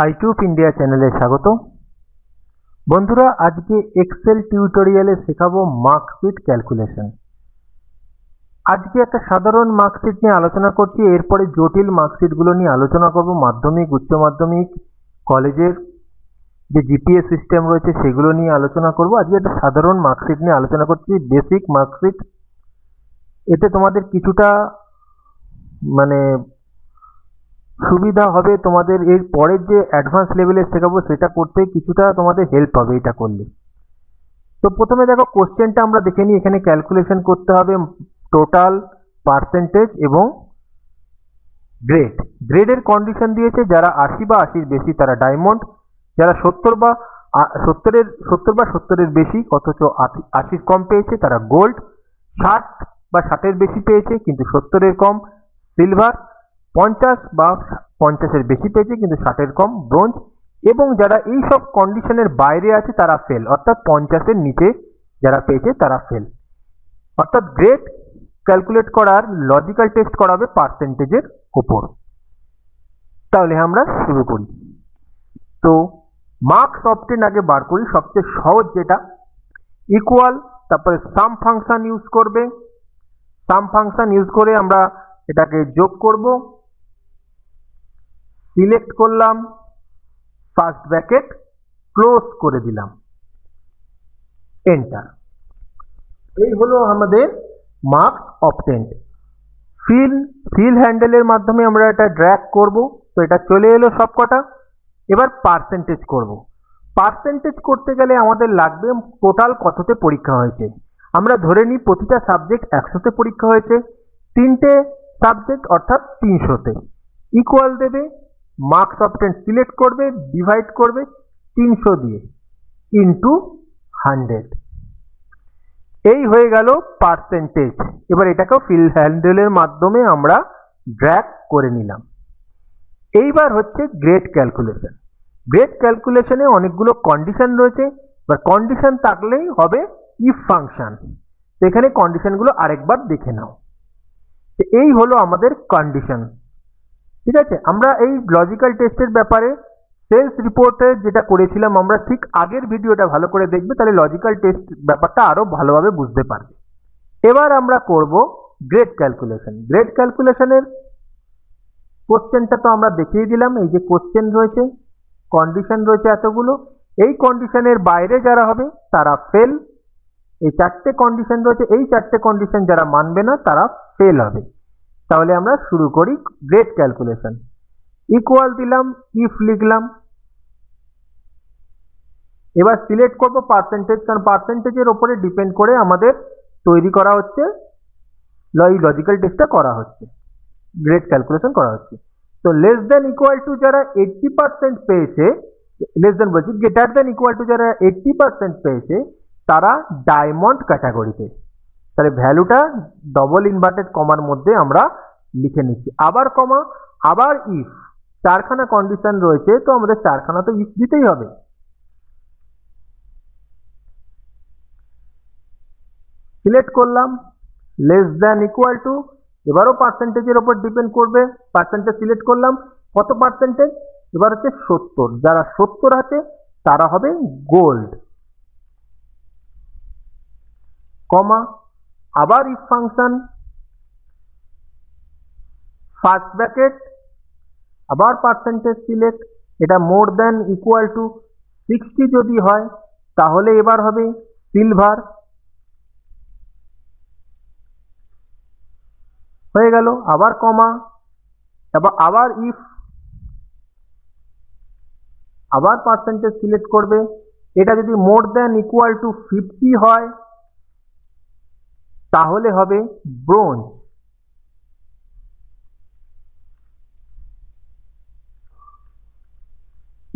আইটিউব India চ্যানেলে স্বাগত। বন্ধুরা, আজকে এক্সেল টিউটোরিয়ালে শেখাবো মার্কশিট ক্যালকুলেশন। আজকে একটা সাধারণ মার্কশিট নিয়ে আলোচনা করছি, এরপরে জটিল মার্কশিটগুলো নিয়ে আলোচনা করব। মাধ্যমিক, উচ্চ মাধ্যমিক, কলেজের যে জিপিএ সিস্টেম রয়েছে সেগুলো নিয়ে আলোচনা করব। আজকে একটা সাধারণ মার্কশিট নিয়ে আলোচনা করছি, বেসিক মার্কশিট। এতে তোমাদের কিছুটা সুবিধা হবে, তোমাদের এর পরের যে অ্যাডভান্স লেভেলে শেখাবো সেটা করতে কিছুটা তোমাদের হেল্প হবে এটা করলে। তো প্রথমে দেখো, কোশ্চেনটা আমরা দেখে নিই। এখানে ক্যালকুলেশন করতে হবে টোটাল, পার্সেন্টেজ এবং গ্রেড। গ্রেডের কন্ডিশন দিয়েছে যারা 80 বা 80-র বেশি তারা ডায়মন্ড, যারা 70 বা 70-এর বেশি অথচ 80-র কম পেয়েছে তারা গোল্ড, 60 বা 60-এর বেশি পেয়েছে কিন্তু 70-এর কম সিলভার, 50 বা 50-এর বেশি পেয়েছে কিন্তু 60-এর কম ব্রোঞ্জ, এবং যারা এই সব কন্ডিশনের বাইরে আছে তারা ফেল, অর্থাৎ 50-এর নিচে যারা পেয়েছে তারা ফেল। অর্থাৎ গ্রেড ক্যালকুলেট করার লজিক্যাল টেস্ট করাবে পার্সেন্টেজের উপর। তাহলে আমরা শুরু করি। তো মার্কস অবটেন আগে বার করি, সবচেয়ে সহজ যেটা ইকুয়াল, তারপরে সাম ফাংশন ইউজ করবে। সাম ফাংশন ইউজ করে আমরা এটাকে যোগ করব। সিলেক্ট করলাম, ফার্স্ট ব্র্যাকেট ক্লোজ করে দিলাম, এন্টার। এই হলো আমাদের মার্কস অবটেন্ড। ফিল হ্যান্ডেলের মাধ্যমে আমরা এটা ড্র্যাগ করব, তো এটা চলে এলো সবকটা। এবার পার্সেন্টেজ করব। পার্সেন্টেজ করতে গেলে আমাদের লাগবে টোটাল কততে পরীক্ষা হয়েছে। আমরা ধরে নিই প্রতিটা সাবজেক্ট 100-তে পরীক্ষা হয়েছে, 3টে সাবজেক্ট অর্থাৎ 300-তে। ইকুয়াল দেবে, মার্কস অবটেন্ড সিলেক্ট করবে, ডিভাইড করবে 300 দিয়ে ইন্টু 100। এই হয়ে গেল পার্সেন্টেজ। এবার এটাকেও ফিল হ্যান্ডেলের মাধ্যমে আমরা ড্র্যাগ করে নিলাম। এইবার হচ্ছে গ্রেড ক্যালকুলেশন। গ্রেড ক্যালকুলেশনে অনেকগুলো কন্ডিশন রয়েছে। এবার কন্ডিশন থাকলেই হবে ইফ ফাংশন। এখানে কন্ডিশনগুলো আরেকবার দেখে নাও। এই হলো আমাদের কন্ডিশন, ঠিক আছে। আমরা এই লজিক্যাল টেস্টের ব্যাপারে সেলস রিপোর্টে যেটা করেছিলাম, আমরা ঠিক আগের ভিডিওটা ভালো করে দেখবে, তাহলে লজিক্যাল টেস্ট ব্যাপারটা আরো ভালোভাবে বুঝতে পারবে। এবার আমরা করব গ্রেড ক্যালকুলেশন। গ্রেড ক্যালকুলেশনের কোশ্চেনটা তো আমরা দেখিয়ে দিলাম। এই যে কোশ্চেন রয়েছে, কন্ডিশন রয়েছে এতগুলো, এই কন্ডিশনের বাইরে যারা হবে তারা ফেল। এই 4টে কন্ডিশন রয়েছে, এই 4টে কন্ডিশন যারা মানবে না তারা ফেল হবে। তাহলে আমরা শুরু করি গ্রেড ক্যালকুলেশন। ইকুয়াল দিলাম, ইফ লিখলাম। এবার সিলেক্ট করব পার্সেন্টেজ, কারণ পার্সেন্টেজের উপরে ডিপেন্ড করে আমাদের তৈরি করা হচ্ছে, এই লজিক্যাল টেস্টটা করা হচ্ছে, গ্রেড ক্যালকুলেশন করা হচ্ছে। তো লেস দেন ইকুয়াল টু যারা 80% পেয়েছে, লেস দেন বলছি, গ্রেটার দেন ইকুয়াল টু যারা 80% পেয়েছে তারা ডায়মন্ড ক্যাটাগরিতে। তাহলে ভ্যালুটা ডবল ইনভার্টেড কমার মধ্যে আমরা লিখে নিচ্ছি, আবার কমা, আবার ইফ। 4খানা কন্ডিশন রয়েছে, তো আমাদের 4খানা তো ইফ দিতেই হবে। সিলেক্ট করলাম, লেস দেন ইকুয়াল টু, এবারও পার্সেন্টেজের উপর ডিপেন্ড করবে। পার্সেন্টেজ সিলেক্ট করলাম, কত পার্সেন্টেজ, এবার হচ্ছে 70। যারা 70 আছে তারা হবে গোল্ড, কমা, আবার ইফ ফাংশন, ফার্স্ট ব্র্যাকেট, আবার পার্সেন্টেজ সিলেক্ট। এটা মোর দেন ইকুয়াল টু 60 যদি হয় তাহলে এবার হবে সিলভার, হয়ে গেল। আবার কমা, আবার ইফ, আবার পার্সেন্টেজ সিলেক্ট করবে। এটা যদি মোর দেন ইকুয়াল টু 50 হয় তাহলে হবে ব্রোঞ্জ।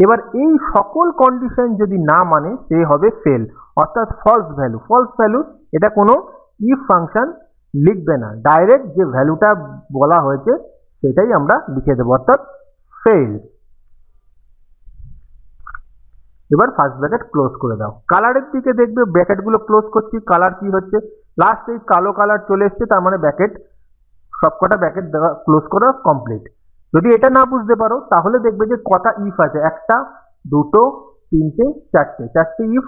এবার এই সকল কন্ডিশন যদি না মানে সে হবে ফেল, অর্থাৎ ফলস ভ্যালু। ফলস ভ্যালু এটা কোনো ইফ ফাংশন লিখবে না, ডাইরেক্ট যে ভ্যালুটা বলা হয়েছে সেটাই আমরা লিখে দেবো, অর্থাৎ ফেল। এবার ফার্স্ট ব্র্যাকেট ক্লোজ করে দাও। কালারের দিকে দেখবে ব্র্যাকেটগুলো ক্লোজ করছি, কালার কি হচ্ছে, লাস্ট এই কালো কালার চলে এসছে, তার মানে ব্র্যাকেট সবকটা ব্র্যাকেট ক্লোজ করা কমপ্লিট। যদি এটা না বুঝতে পারো তাহলে দেখবে যে কটা ইফ আছে, একটা, দুটো, তিনটে, চারটে ইফ,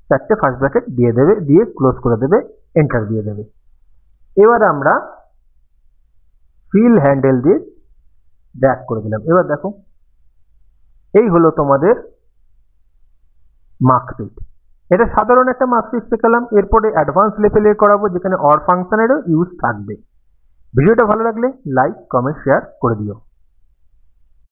চারটে ফার্স্ট ব্র্যাকেট দিয়ে দেবে, দিয়ে ক্লোজ করে দেবে, এন্টার দিয়ে দেবে। এবার আমরা ফিল হ্যান্ডেল দিয়ে ড্র্যাগ করে দিলাম। এবার দেখো এই হলো তোমাদের মার্কশিট। এটা সাধারণ একটা মার্কশিট শেখালাম, এরপরে অ্যাডভান্স লেভেলের করাবো যেখানে অর ফাংশনেরও ইউজ থাকবে। ভিডিওটা ভালো লাগলে লাইক, কমেন্ট, শেয়ার করে দিও।